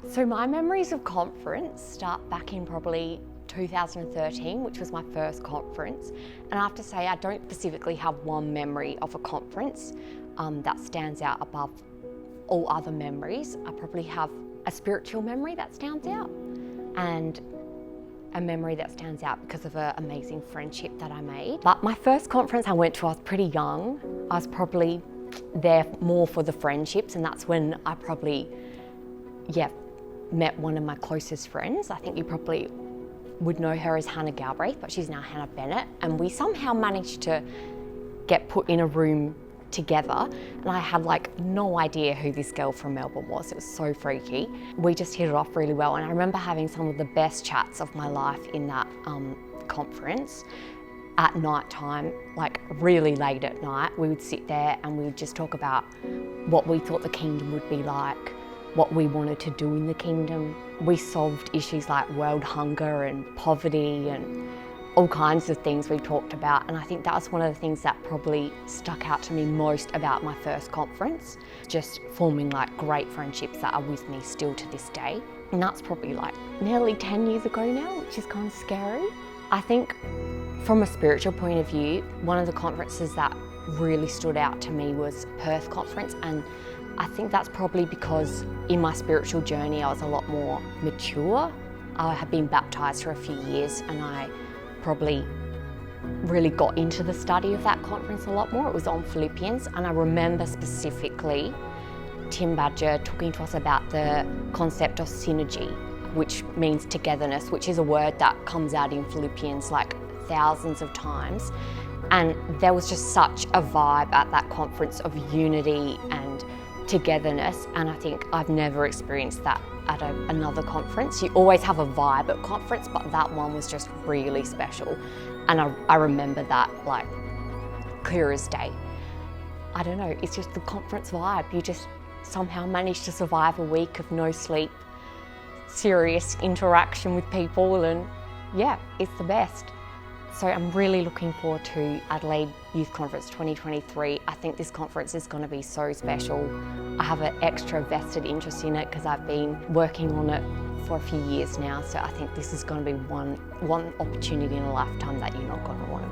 So my memories of conference start back in probably 2013, which was my first conference. And I have to say, I don't specifically have one memory of a conference that stands out above all other memories. I probably have a spiritual memory that stands out and a memory that stands out because of an amazing friendship that I made. But my first conference I went to, I was pretty young. I was probably there more for the friendships, and that's when I probably, met one of my closest friends. I think you probably would know her as Hannah Galbraith, but she's now Hannah Bennett. And we somehow managed to get put in a room together, and I had no idea who this girl from Melbourne was. It was so freaky. We just hit it off really well, and I remember having some of the best chats of my life in that conference. At night time, really late at night, we would sit there and we would just talk about what we thought the kingdom would be like, what we wanted to do in the kingdom. We solved issues like world hunger and poverty and all kinds of things we talked about, and I think that was one of the things that probably stuck out to me most about my first conference, just forming great friendships that are with me still to this day. And that's probably nearly 10 years ago now, which is kind of scary. I think from a spiritual point of view, one of the conferences that really stood out to me was Perth Conference, and I think that's probably because in my spiritual journey I was a lot more mature. I had been baptised for a few years, and I probably really got into the study of that conference a lot more. It was on Philippians, and I remember specifically Tim Badger talking to us about the concept of synergy, which means togetherness, which is a word that comes out in Philippians thousands of times. And there was just such a vibe at that conference of unity and togetherness, and I think I've never experienced that at another conference. You always have a vibe at conference, but that one was just really special, and I remember that clear as day. I don't know, it's just the conference vibe. You just somehow manage to survive a week of no sleep, serious interaction with people, and it's the best. So I'm really looking forward to Adelaide Youth Conference 2023. I think this conference is going to be so special. I have an extra vested interest in it because I've been working on it for a few years now. So I think this is going to be one opportunity in a lifetime that you're not going to want